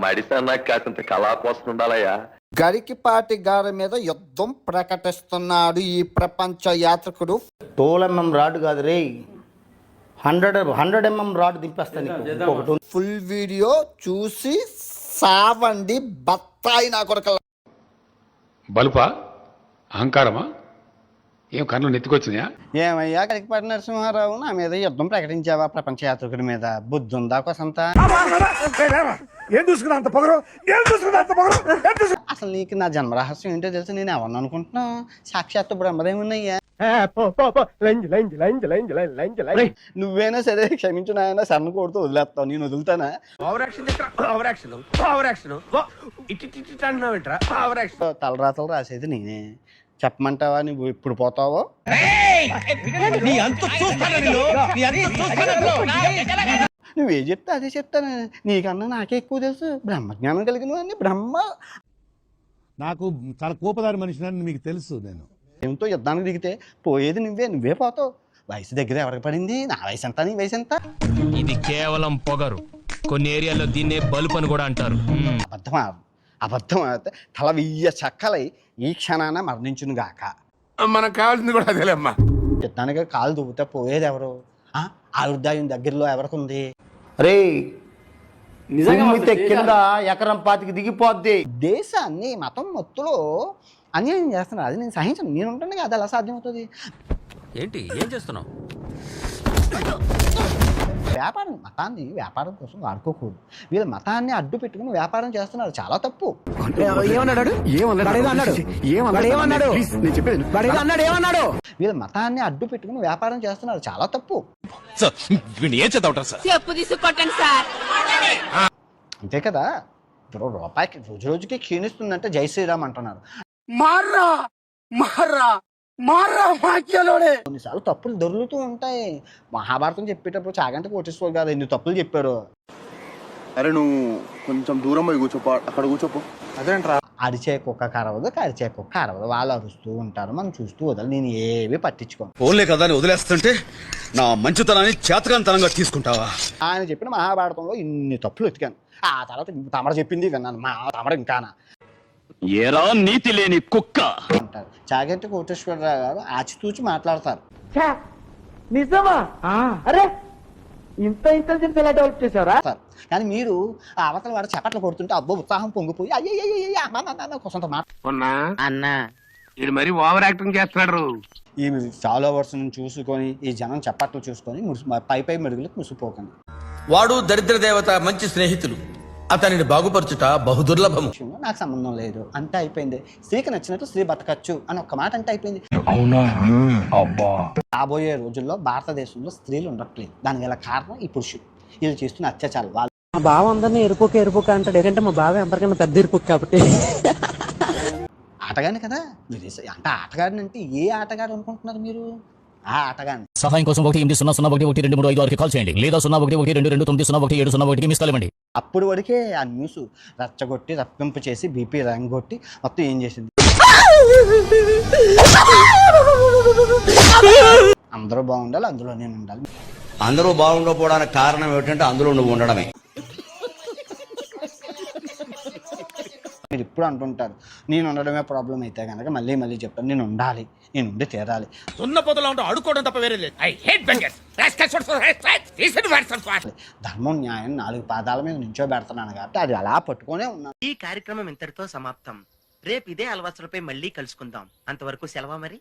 మడిసన్నా కాసింత కళా కోసం ఉండాలయ్యా. గరికిపాటి గారి మీద యుద్ధం ప్రకటిస్తున్నాడు ఈ ప్రపంచ యాత్రికుడు. 12 mm రాడ్ కాదు రే, 100 mm రాడ్ దింపేస్తాను. ఫుల్ వీడియో చూసి సావండి బత్తాయి నా కొరకల. బలుపా అహంకారమా ఏం కన్ను నెత్తికొచ్చినాయా? ఏమయ్యా గరికపాటి నరసింహారావు, నా మీద యుద్ధం ప్రకటించావా ప్రపంచ యాత్రికుడి మీద? బుద్ధి ఉందా కొసంత? అసలు నీకు నా జన్మరహస్యం ఏంటో తెలుసు. నేను ఎవరిని అనుకుంటున్నా? సాక్షాత్తు బ్రహ్మదేవున్నయ్యా. నువ్వేనా సరే క్షమించు నాయన, సన్న కొడుతూ వదిలేస్తావు, నేను వదులుతానా? తలరాతలు రాసేది నేనే. చెప్పమంటావా నువ్వు ఇప్పుడు పోతావో? నువ్వే చెప్తా అదే చెప్తాను. నీకన్నా నాకే ఎక్కువ తెలుసు. బ్రహ్మజ్ఞానం కలిగిన వాడిని. బ్రహ్మ నాకు చాలా కోపదారి మనిషిని మీకు తెలుసు. నేను ఏమితో యుద్ధానికి దిగితే పోయేది నువ్వే పోతావు. వయసు దగ్గర ఎవరికి పడింది? నా వయసు ఎంత, నీ వయసు ఎంత? ఇది కేవలం పొగరు. కొన్ని ఏరియాలో దీన్నే బలుపు అని కూడా అంటారు. అబద్ధం అయితే తల 1000 చక్కలై ఈ క్షణాన మరణించును గాక. మనకు కావాల్సింది కూడా అదేలేమ్మా. యుద్ధానికి కాలు దువ్వుతే పోయేది ఎవరు? ఆయుర్దాయం దగ్గరలో ఎవరికి ఉంది? రే కింద ఎకరం 25 దిగిపోద్ది. దేశాన్ని మతం మొత్తులో అన్యాయం చేస్తున్నారు. అది నేను సహించను. నేను ఉంటాను కదా, ఎలా సాధ్యమవుతుంది? ఏంటి ఏం చేస్తున్నావు? వ్యాపారం, మతాన్ని వ్యాపారం కోసం వాడుకోకూడదు. వీళ్ళ మతాన్ని అడ్డు పెట్టుకుని వ్యాపారం చేస్తున్నారు, చాలా తప్పు. వీళ్ళ మతాన్ని అడ్డు పెట్టుకుని వ్యాపారం చేస్తున్నారు, చాలా తప్పు. అంతే కదా. ఇప్పుడు రూపాయికి రోజు రోజుకి క్షీణిస్తుందంటే జై శ్రీరామ్ అంటున్నారు. కొన్నిసార్లు తప్పులు దొరుకుతూ ఉంటాయి. మహాభారతం చెప్పేటప్పుడు చాగంటి కోటేశ్వర్ గారు ఎన్ని తప్పులు చెప్పారు. అరే నువ్వు కొంచెం దూరం పోయి కూర్చోపో, అక్కడ కూర్చోపో. అదేంట్రా? అరిచే కుక్క కరవదు, కరిచే కుక్క కరవదు. వాళ్ళు అరుస్తూ ఉంటారు, మనం చూస్తూ వదలి. నేను ఏవి పట్టించుకోను. ఓన్లే కదా అని వదిలేస్తుంటే నా మంచితనాన్ని చేతకానితనంగా తీసుకుంటావా? ఆయన చెప్పిన మహాభారతంలో ఇన్ని తప్పులు ఎతికాను. ఆ తర్వాత తమరు చెప్పింది విన్నాను. తమరు ఇంకానా ఏరా నీతి లేని కుక్క అంటారు. చాగంటి కోటేశ్వరరావు గారు ఆచితూచి మాట్లాడతారు. నిజమా? అరే ఇంత ఇంటెలిజెన్స్ ఎలా డెవలప్ చేశారా? కానీ మీరు అవతల వాడు చప్పట్లు కొడుతుంటే అబ్బో ఉత్సాహం పొంగిపోయి అయ్యో కొంత మాట అన్నా మరి ఓవర్ యాక్టింగ్ చేస్తున్నాడు. ఈ ఫాలోవర్స్ చూసుకొని, ఈ జనం చప్పట్లు చూసుకొని పై మెరుగులకు ముసిపోకండి. వాడు దరిద్ర దేవత మంచి స్నేహితులు, అతనిని బాగుపరచుట బహుదుర్లభము. నాకు సంబంధం లేదు అంటే అయిపోయింది. స్త్రీకి నచ్చినట్టు స్త్రీ బతకచ్చు అని ఒక్క మాట అంటే అయిపోయింది. రాబోయే రోజుల్లో భారతదేశంలో స్త్రీలు ఉండట్లేదు. దానికి గల కారణం ఈ పురుషులు. వీళ్ళు చేస్తున్న అత్యాచారాలు. వాళ్ళు మా బావ అందరినీ ఎరుపుక అంటాడు. ఏంటంటే మా బావ అందరికన్నా పెద్ద ఎరుపుక కాబట్టి. ఆటగాని కదా మీరు. అంటే ఆటగాడిని అంటే ఏ ఆటగాడు అనుకుంటున్నారు మీరు? ఆ ఆటగాని. సహాయం కోసం 1-800-1-1-2-3-5-6కి కాల్ చేయండి, లేదా 01-1-2-2-9-0-1-7కి మిస్ కాల్ ఇవ్వండి. అప్పుడు వరకే ఆ న్యూస్ రచ్చగొట్టి రప్పింపు చేసి బీపీ ర్యాంక్ కొట్టి మొత్తం ఏం చేసింది. అందరూ బాగుండాలి, అందులో నేను ఉండాలి. అందరూ బాగుండకపోవడానికి కారణం ఏమిటంటే అందులో నువ్వు ఉండడమే. మీరు ఇప్పుడు అంటుంటారు నేను ఉండడమే ప్రాబ్లం అయితే కనుక మళ్ళీ చెప్తాను, నేను ఉండాలి, నేను ఉండి తీరాలి. ధర్మం న్యాయం 4 పాదాల మీద నించోబెడుతున్నాను కాబట్టి అది అలా పట్టుకునే ఉన్నాను. ఈ కార్యక్రమం ఇంతటితో సమాప్తం. రేపు ఇదే అలవాట్లపై మళ్ళీ కలుసుకుందాం. అంతవరకు సెలవు మరి.